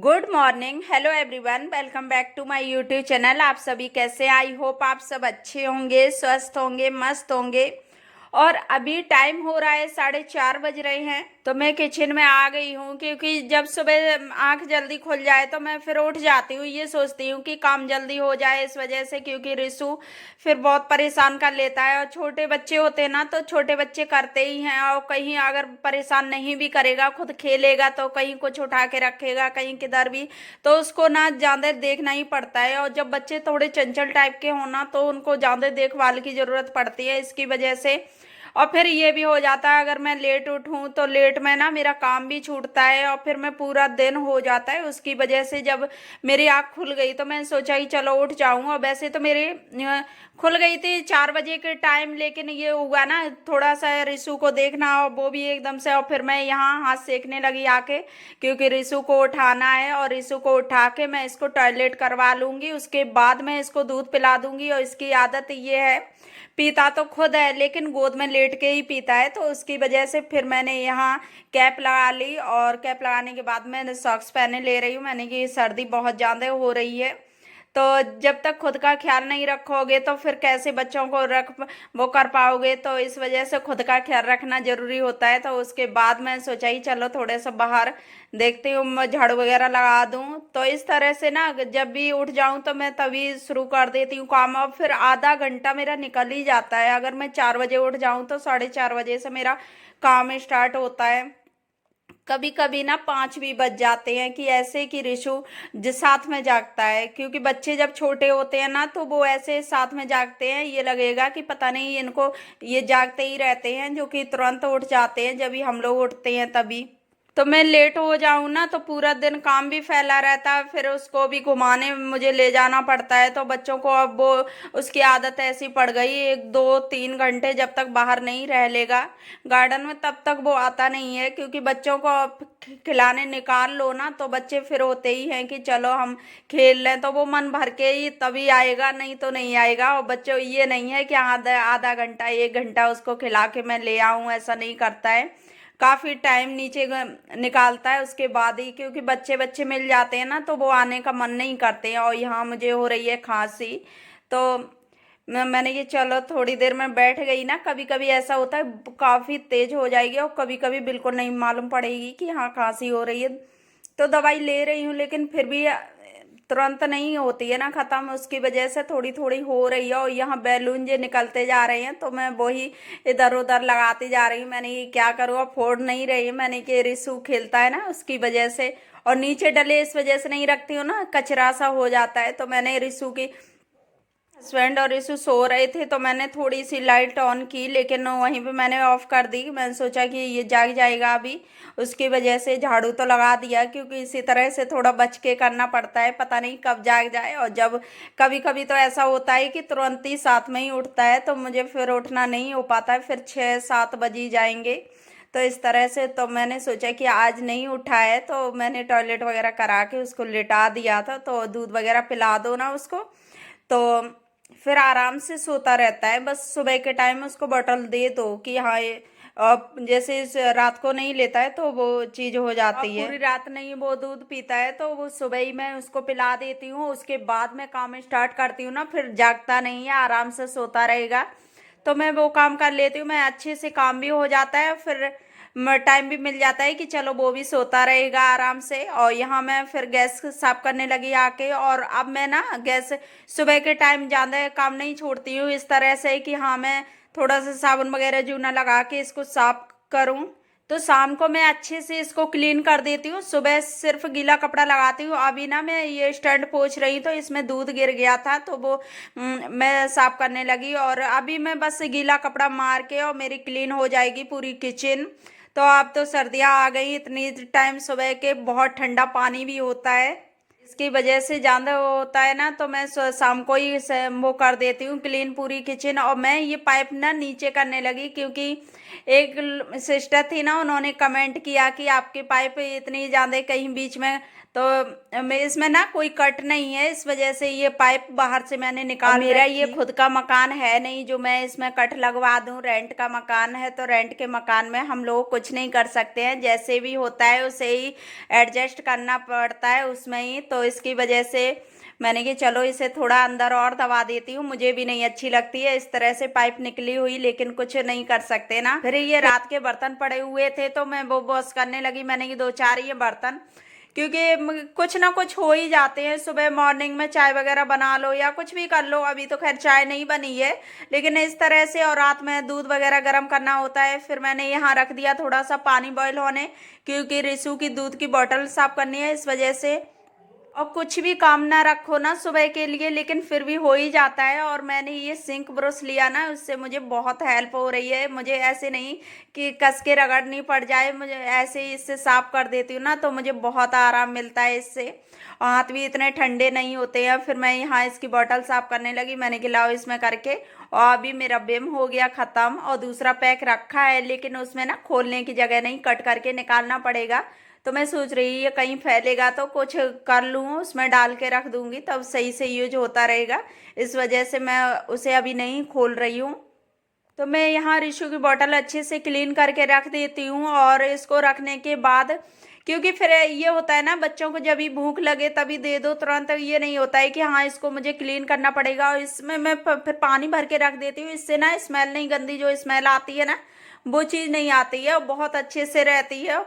Good morning, hello everyone, welcome back to my YouTube channel. आप सभी कैसे? I hope आप सब अच्छे होंगे, स्वस्थ होंगे, मस्त होंगे। और अभी टाइम हो रहा है 4:30 बज रहे हैं। तो मैं किचन में आ गई हूँ क्योंकि जब सुबह आंख जल्दी खुल जाए तो मैं फिर उठ जाती हूँ। ये सोचती हूँ कि काम जल्दी हो जाए इस वजह से, क्योंकि रिशु फिर बहुत परेशान कर लेता है। और छोटे बच्चे होते हैं ना, तो छोटे बच्चे करते ही हैं। और कहीं अगर परेशान नहीं भी करेगा, खुद खेलेगा तो कहीं कुछ उठा के रखेगा, कहीं किधर भी, तो उसको ना ज्यादा देखना ही पड़ता है। और जब बच्चे थोड़े चंचल टाइप के होना तो उनको ज्यादा देखभाल की जरूरत पड़ती है, इसकी वजह से। और फिर ये भी हो जाता है, अगर मैं लेट उठूं तो लेट में ना मेरा काम भी छूटता है और फिर मैं पूरा दिन हो जाता है उसकी वजह से। जब मेरी आँख खुल गई तो मैं सोचा कि चलो उठ जाऊं। और वैसे तो मेरी खुल गई थी 4 बजे के टाइम, लेकिन ये हुआ ना थोड़ा सा रिशु को देखना, और वो भी एकदम से। और फिर मैं यहाँ हाथ सेकने लगी आके, क्योंकि रिशु को उठाना है। और रिशु को उठा के मैं इसको टॉयलेट करवा लूंगी, उसके बाद मैं इसको दूध पिला दूंगी। और इसकी आदत ये है, पीता तो खुद है लेकिन गोद में लेट के ही पीता है, तो उसकी वजह से फिर मैंने यहाँ कैप लगा ली। और कैप लगाने के बाद मैंने सॉक्स पहने ले रही हूँ, मैंने कि सर्दी बहुत ज़्यादा हो रही है। तो जब तक खुद का ख्याल नहीं रखोगे तो फिर कैसे बच्चों को रख वो कर पाओगे। तो इस वजह से खुद का ख्याल रखना जरूरी होता है। तो उसके बाद मैं सोचा ही चलो थोड़े से बाहर देखती हूँ, मैं झाड़ू वगैरह लगा दूँ। तो इस तरह से ना जब भी उठ जाऊँ तो मैं तभी शुरू कर देती हूँ काम। और फिर आधा घंटा मेरा निकल ही जाता है। अगर मैं 4 बजे उठ जाऊँ तो 4:30 बजे से मेरा काम स्टार्ट होता है। कभी कभी ना 5 भी बज जाते हैं, कि ऐसे कि रिशु जिस साथ में जागता है। क्योंकि बच्चे जब छोटे होते हैं ना तो वो ऐसे साथ में जागते हैं, ये लगेगा कि पता नहीं इनको, ये जागते ही रहते हैं, जो कि तुरंत उठ जाते हैं जब भी हम लोग उठते हैं तभी। तो मैं लेट हो जाऊं ना तो पूरा दिन काम भी फैला रहता है, फिर उसको भी घुमाने मुझे ले जाना पड़ता है। तो बच्चों को अब वो उसकी आदत ऐसी पड़ गई, 1 2 3 घंटे जब तक बाहर नहीं रह लेगा गार्डन में तब तक वो आता नहीं है। क्योंकि बच्चों को अब खिलाने निकाल लो ना तो बच्चे फिर होते ही हैं कि चलो हम खेल लें, तो वो मन भर के ही तभी आएगा, नहीं तो नहीं आएगा। और बच्चों ये नहीं है कि आधा आधा घंटा 1 घंटा उसको खिला के मैं ले आऊं, ऐसा नहीं करता है। काफी टाइम नीचे निकालता है उसके बाद ही, क्योंकि बच्चे बच्चे मिल जाते हैं ना तो वो आने का मन नहीं करते हैं। और यहाँ मुझे हो रही है खांसी, तो मैंने ये चलो थोड़ी देर में बैठ गई ना। कभी कभी ऐसा होता है काफी तेज हो जाएगी और कभी कभी बिल्कुल नहीं मालूम पड़ेगी कि हाँ खांसी हो रही है। तो दवाई ले रही हूँ लेकिन फिर भी तुरंत नहीं होती है ना खत्म, उसकी वजह से थोड़ी थोड़ी हो रही है। और यहाँ बैलून जो निकलते जा रहे हैं तो मैं वही इधर उधर लगाती जा रही हूँ। मैंने ये क्या करूँ, अब फोड़ नहीं रही है। मैंने कि रिशु खेलता है ना उसकी वजह से, और नीचे डले इस वजह से नहीं रखती हूँ ना, कचरा सा हो जाता है। तो मैंने रिशु की हस्बैंड और यीशु सो रहे थे तो मैंने थोड़ी सी लाइट ऑन की, लेकिन वहीं पे मैंने ऑफ कर दी। मैंने सोचा कि ये जाग जाएगा अभी, उसकी वजह से झाड़ू तो लगा दिया। क्योंकि इसी तरह से थोड़ा बच के करना पड़ता है, पता नहीं कब जाग जाए। और जब कभी कभी तो ऐसा होता है कि तुरंत ही साथ में ही उठता है, तो मुझे फिर उठना नहीं हो पाता है, फिर 6 7 बज ही जाएंगे। तो इस तरह से तो मैंने सोचा कि आज नहीं उठा है तो मैंने टॉयलेट वगैरह करा के उसको लिटा दिया था, तो दूध वगैरह पिला दो ना उसको, तो फिर आराम से सोता रहता है। बस सुबह के टाइम उसको बोतल दे दो कि हाँ ये जैसे रात को नहीं लेता है तो वो चीज हो जाती है। पूरी रात नहीं वो दूध पीता है तो वो सुबह ही मैं उसको पिला देती हूँ, उसके बाद मैं काम स्टार्ट करती हूँ ना, फिर जागता नहीं है, आराम से सोता रहेगा। तो मैं वो काम कर लेती हूँ, मैं अच्छे से काम भी हो जाता है, फिर टाइम भी मिल जाता है कि चलो वो भी सोता रहेगा आराम से। और यहाँ मैं फिर गैस साफ करने लगी आके। और अब मैं ना गैस सुबह के टाइम ज़्यादा काम नहीं छोड़ती हूँ इस तरह से कि हाँ मैं थोड़ा सा साबुन वगैरह जूना लगा के इसको साफ करूँ। तो शाम को मैं अच्छे से इसको क्लीन कर देती हूँ, सुबह सिर्फ गीला कपड़ा लगाती हूँ। अभी ना मैं ये स्टैंड पोंछ रही तो इसमें दूध गिर गया था तो वो मैं साफ करने लगी। और अभी मैं बस गीला कपड़ा मार के और मेरी क्लीन हो जाएगी पूरी किचन। तो अब तो सर्दियाँ आ गई, इतनी टाइम सुबह के बहुत ठंडा पानी भी होता है, इसकी वजह से ज़्यादा होता है ना, तो मैं शाम को ही वो कर देती हूँ क्लीन पूरी किचन। और मैं ये पाइप ना नीचे करने लगी, क्योंकि एक सिस्टर थी ना, उन्होंने कमेंट किया कि आपकी पाइप इतनी ज़्यादा कहीं बीच में तो मैं इसमें ना कोई कट नहीं है, इस वजह से ये पाइप बाहर से मैंने निकाल, मेरा ये खुद का मकान है नहीं जो मैं इसमें कट लगवा दूं। रेंट का मकान है, तो रेंट के मकान में हम लोग कुछ नहीं कर सकते हैं, जैसे भी होता है उसे ही एडजस्ट करना पड़ता है उसमें ही। तो इसकी वजह से मैंने कि चलो इसे थोड़ा अंदर और दबा देती हूँ, मुझे भी नहीं अच्छी लगती है इस तरह से पाइप निकली हुई, लेकिन कुछ नहीं कर सकते ना। फिर ये रात के बर्तन पड़े हुए थे तो मैं वो वॉश करने लगी, मैंने कि दो चार ये बर्तन, क्योंकि कुछ ना कुछ हो ही जाते हैं। सुबह मॉर्निंग में चाय वगैरह बना लो या कुछ भी कर लो, अभी तो खैर चाय नहीं बनी है, लेकिन इस तरह से। और रात में दूध वगैरह गर्म करना होता है। फिर मैंने यहाँ रख दिया थोड़ा सा पानी बॉयल होने, क्योंकि रिसू की दूध की बोतल साफ करनी है, इस वजह से। और कुछ भी काम ना रखो ना सुबह के लिए, लेकिन फिर भी हो ही जाता है। और मैंने ये सिंक ब्रश लिया ना, उससे मुझे बहुत हेल्प हो रही है। मुझे ऐसे नहीं कि कस के रगड़नी पड़ जाए, मुझे ऐसे ही इससे साफ कर देती हूँ ना, तो मुझे बहुत आराम मिलता है इससे। और हाथ भी इतने ठंडे नहीं होते हैं। फिर मैं यहाँ इसकी बोतल साफ करने लगी, मैंने कि लाओ इसमें करके। और अभी मेरा बिम हो गया ख़त्म, और दूसरा पैक रखा है, लेकिन उसमें ना खोलने की जगह नहीं, कट करके निकालना पड़ेगा। तो मैं सोच रही ये कहीं फैलेगा तो कुछ कर लूँ, उसमें डाल के रख दूंगी, तब सही से यूज होता रहेगा। इस वजह से मैं उसे अभी नहीं खोल रही हूँ। तो मैं यहाँ रिशु की बोतल अच्छे से क्लीन करके रख देती हूँ। और इसको रखने के बाद, क्योंकि फिर ये होता है ना, बच्चों को जब भी भूख लगे तभी दे दो तुरंत, ये नहीं होता है कि हाँ इसको मुझे क्लीन करना पड़ेगा। और इसमें मैं फिर पानी भर के रख देती हूँ, इससे ना स्मेल नहीं, गंदी जो स्मेल आती है ना वो चीज़ नहीं आती है, और बहुत अच्छे से रहती है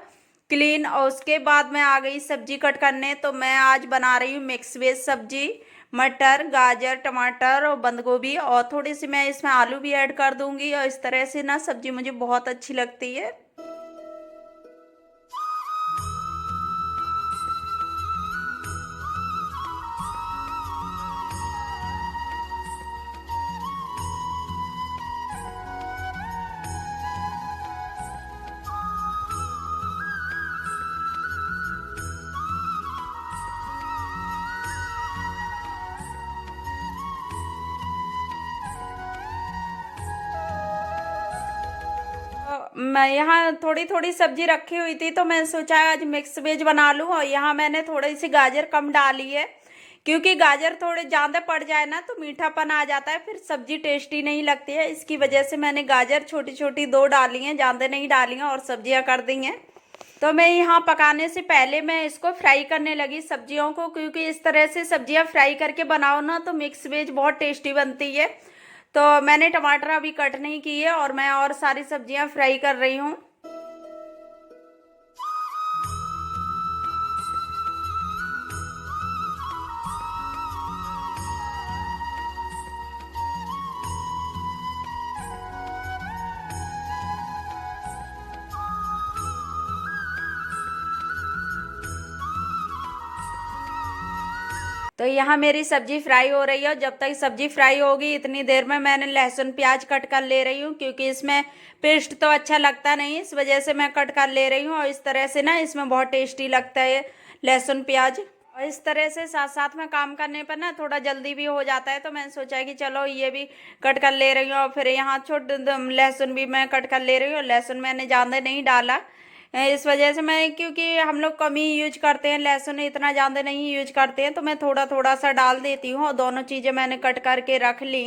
क्लीन। और उसके बाद मैं आ गई सब्जी कट करने। तो मैं आज बना रही हूँ मिक्स वेज सब्जी, मटर गाजर टमाटर और बंद गोभी, और थोड़ी सी मैं इसमें आलू भी ऐड कर दूंगी। और इस तरह से ना सब्जी मुझे बहुत अच्छी लगती है। मैं यहाँ थोड़ी थोड़ी सब्जी रखी हुई थी, तो मैं सोचा आज मिक्स वेज बना लूँ। और यहाँ मैंने थोड़ी सी गाजर कम डाली है, क्योंकि गाजर थोड़े ज़्यादा पड़ जाए ना तो मीठापन आ जाता है, फिर सब्जी टेस्टी नहीं लगती है। इसकी वजह से मैंने गाजर छोटी छोटी दो डाली हैं, ज़्यादा नहीं डाली हैं, और सब्जियाँ कर दी हैं। तो मैं यहाँ पकाने से पहले मैं इसको फ्राई करने लगी सब्जियों को, क्योंकि इस तरह से सब्जियाँ फ्राई करके बनाओ ना तो मिक्स वेज बहुत टेस्टी बनती है। तो मैंने टमाटर अभी कट नहीं किए, और मैं और सारी सब्जियां फ्राई कर रही हूँ। तो यहाँ मेरी सब्जी फ्राई हो रही है, और जब तक सब्जी फ्राई होगी इतनी देर में मैंने लहसुन प्याज कट कर ले रही हूँ, क्योंकि इसमें पेस्ट तो अच्छा लगता नहीं, इस वजह से मैं कट कर ले रही हूँ। और इस तरह से ना इसमें बहुत टेस्टी लगता है लहसुन प्याज। और इस तरह से साथ साथ में काम करने पर ना थोड़ा जल्दी भी हो जाता है, तो मैंने सोचा कि चलो ये भी कट कर ले रही हूँ। और फिर यहाँ छोटे लहसुन भी मैं कट कर ले रही हूँ। लहसुन मैंने ज़्यादा नहीं डाला, इस वजह से मैं, क्योंकि हम लोग कम ही यूज करते हैं लहसुन, इतना ज़्यादा नहीं यूज करते हैं, तो मैं थोड़ा थोड़ा सा डाल देती हूँ। और दोनों चीज़ें मैंने कट करके रख ली।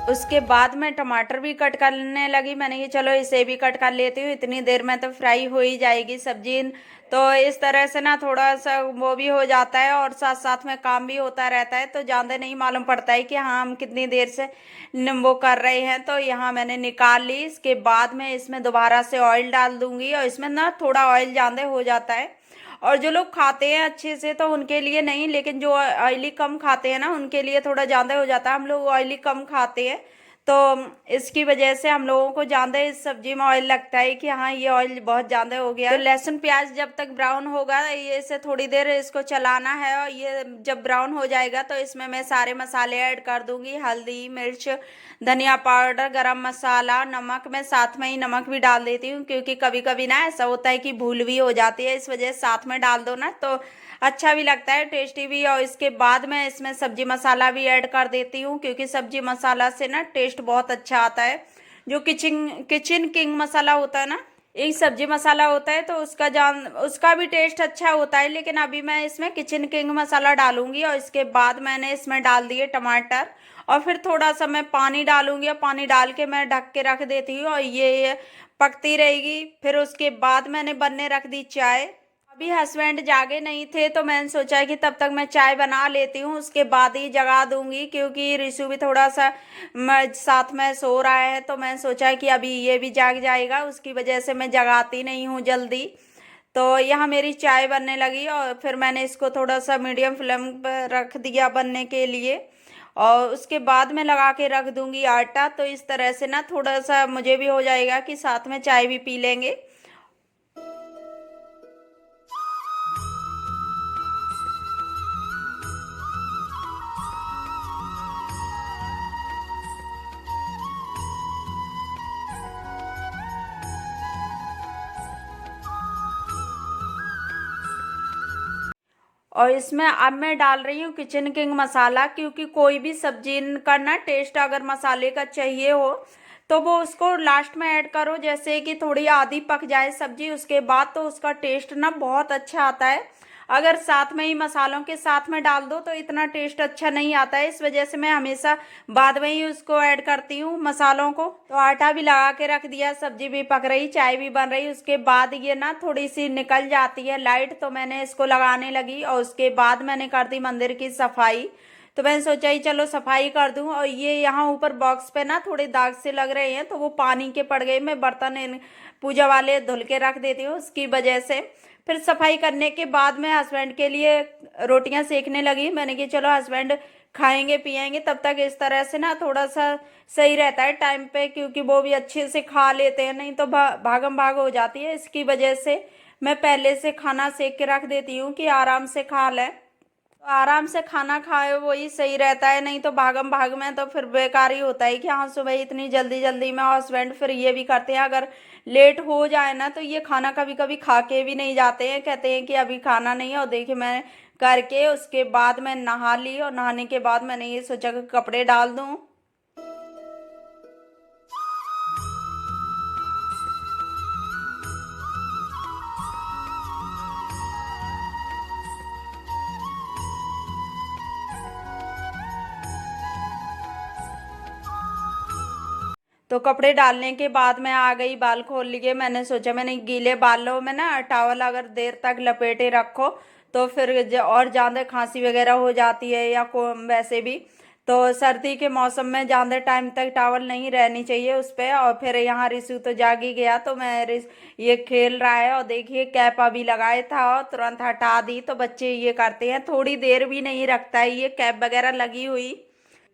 उसके बाद मैं टमाटर भी कट करने लगी, मैंने कि चलो इसे भी कट कर लेती हूँ, इतनी देर में तो फ्राई हो ही जाएगी सब्जी। तो इस तरह से ना थोड़ा सा वो भी हो जाता है, और साथ साथ में काम भी होता रहता है, तो ज़्यादा नहीं मालूम पड़ता है कि हाँ हम कितनी देर से वो कर रहे हैं। तो यहाँ मैंने निकाल ली। इसके बाद मैं इसमें दोबारा से ऑयल डाल दूंगी, और इसमें ना थोड़ा ऑयल ज़्यादा हो जाता है। और जो लोग खाते हैं अच्छे से तो उनके लिए नहीं, लेकिन जो ऑयली कम खाते हैं ना उनके लिए थोड़ा ज़्यादा हो जाता है। हम लोग ऑयली कम खाते हैं, तो इसकी वजह से हम लोगों को ज़्यादा इस सब्जी में ऑयल लगता है कि हाँ ये ऑयल बहुत ज़्यादा हो गया। तो लहसुन प्याज जब तक ब्राउन होगा ये इसे थोड़ी देर इसको चलाना है, और ये जब ब्राउन हो जाएगा तो इसमें मैं सारे मसाले ऐड कर दूंगी। हल्दी, मिर्च, धनिया पाउडर, गरम मसाला, नमक। मैं साथ में ही नमक भी डाल देती हूँ, क्योंकि कभी कभी ना ऐसा होता है कि भूल भी हो जाती है, इस वजह से साथ में डाल दो ना तो अच्छा भी लगता है, टेस्टी भी। और इसके बाद मैं इसमें सब्जी मसाला भी ऐड कर देती हूँ, क्योंकि सब्जी मसाला से ना टेस्ट बहुत अच्छा आता है। जो किचन किचन किंग मसाला होता है ना, एक सब्जी मसाला होता है, तो उसका भी टेस्ट अच्छा होता है। लेकिन अभी मैं इसमें किचन किंग मसाला डालूंगी। और इसके बाद मैंने इसमें डाल दिए टमाटर, और फिर थोड़ा सा मैं पानी डालूंगी, और पानी डाल के मैं ढक के रख देती हूँ, और ये पकती रहेगी। फिर उसके बाद मैंने बनने रख दी चाय। अभी हस्बैंड जागे नहीं थे, तो मैंने सोचा कि तब तक मैं चाय बना लेती हूँ, उसके बाद ही जगा दूंगी, क्योंकि रिशु भी थोड़ा सा साथ में सो रहा है। तो मैंने सोचा कि अभी ये भी जाग जाएगा, उसकी वजह से मैं जगाती नहीं हूँ जल्दी। तो यहाँ मेरी चाय बनने लगी, और फिर मैंने इसको थोड़ा सा मीडियम फ्लेम पर रख दिया बनने के लिए। और उसके बाद मैं लगा के रख दूंगी आटा। तो इस तरह से ना थोड़ा सा मुझे भी हो जाएगा कि साथ में चाय भी पी लेंगे। और इसमें अब मैं डाल रही हूँ किचन किंग मसाला, क्योंकि कोई भी सब्जी का ना टेस्ट अगर मसाले का चाहिए हो तो वो उसको लास्ट में ऐड करो, जैसे कि थोड़ी आधी पक जाए सब्जी उसके बाद, तो उसका टेस्ट ना बहुत अच्छा आता है। अगर साथ में ही मसालों के साथ में डाल दो तो इतना टेस्ट अच्छा नहीं आता है, इस वजह से मैं हमेशा बाद में ही उसको ऐड करती हूँ मसालों को। तो आटा भी लगा के रख दिया, सब्जी भी पक रही, चाय भी बन रही। उसके बाद ये ना थोड़ी सी निकल जाती है लाइट, तो मैंने इसको लगाने लगी, और उसके बाद मैंने कर दी मंदिर की सफाई। तो मैंने सोचा ही चलो सफाई कर दूं। और ये यहाँ ऊपर बॉक्स पे ना थोड़े दाग से लग रहे हैं, तो वो पानी के पड़ गए। मैं बर्तन पूजा वाले धुल के रख देती हूँ, उसकी वजह से। फिर सफाई करने के बाद मैं हस्बैंड के लिए रोटियां सेकने लगी। मैंने कहा चलो हस्बैंड खाएंगे पिएंगे, तब तक इस तरह से ना थोड़ा सा सही रहता है टाइम पे, क्योंकि वो भी अच्छे से खा लेते हैं, नहीं तो भागम भाग हो जाती है। इसकी वजह से मैं पहले से खाना सेक के रख देती हूँ कि आराम से खा लें। तो आराम से खाना खाए वही सही रहता है, नहीं तो भागम भाग में तो फिर बेकार ही होता है कि हाँ सुबह इतनी जल्दी जल्दी में। हस्बैंड फिर ये भी करते हैं, अगर लेट हो जाए ना तो ये खाना कभी कभी खा के भी नहीं जाते हैं, कहते हैं कि अभी खाना नहीं है। और देखिए मैं करके उसके बाद मैं नहा ली, और नहाने के बाद मैंने ये सोचा कि कपड़े डाल दूँ। तो कपड़े डालने के बाद मैं आ गई, बाल खोल लिए। मैंने सोचा मैंने गीले बालों में ना टॉवल अगर देर तक लपेटे रखो तो फिर और ज़्यादा खांसी वगैरह हो जाती है, या को वैसे भी। तो सर्दी के मौसम में ज़्यादा टाइम तक टॉवल नहीं रहनी चाहिए उस पर। और फिर यहाँ रिशु तो जाग ही गया, तो मैं ये खेल रहा है। और देखिए कैप अभी लगाया था और तुरंत हटा दी। तो बच्चे ये करते हैं, थोड़ी देर भी नहीं रखता है ये कैप वगैरह लगी हुई।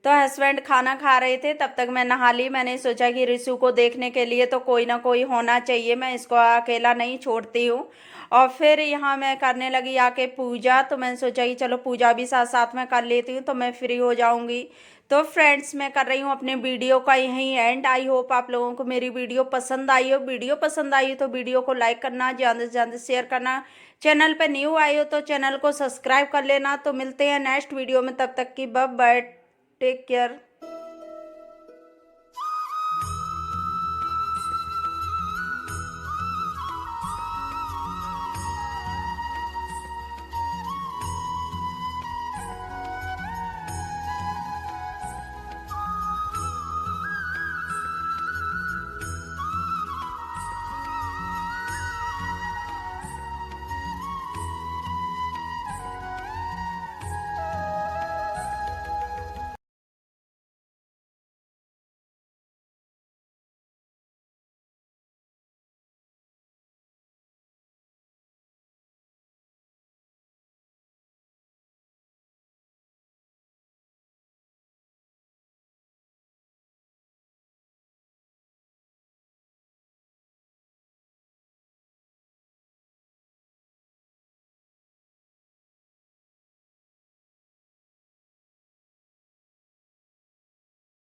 तो हस्बैंड खाना खा रहे थे, तब तक मैं नहा ली। मैंने सोचा कि रिशु को देखने के लिए तो कोई ना कोई होना चाहिए, मैं इसको अकेला नहीं छोड़ती हूँ। और फिर यहाँ मैं करने लगी आके पूजा। तो मैंने सोचा कि चलो पूजा भी साथ साथ में कर लेती हूँ, तो मैं फ्री हो जाऊँगी। तो फ्रेंड्स मैं कर रही हूँ अपने वीडियो का यहीं एंड। आई होप आप लोगों को मेरी वीडियो पसंद आई हो। वीडियो पसंद आई हो तो वीडियो को लाइक करना, ज़्यादा से ज़्यादा शेयर करना। चैनल पे न्यू आए हो तो चैनल को सब्सक्राइब कर लेना। तो मिलते हैं नेक्स्ट वीडियो में, तब तक की बाय बाय, टेक केयर।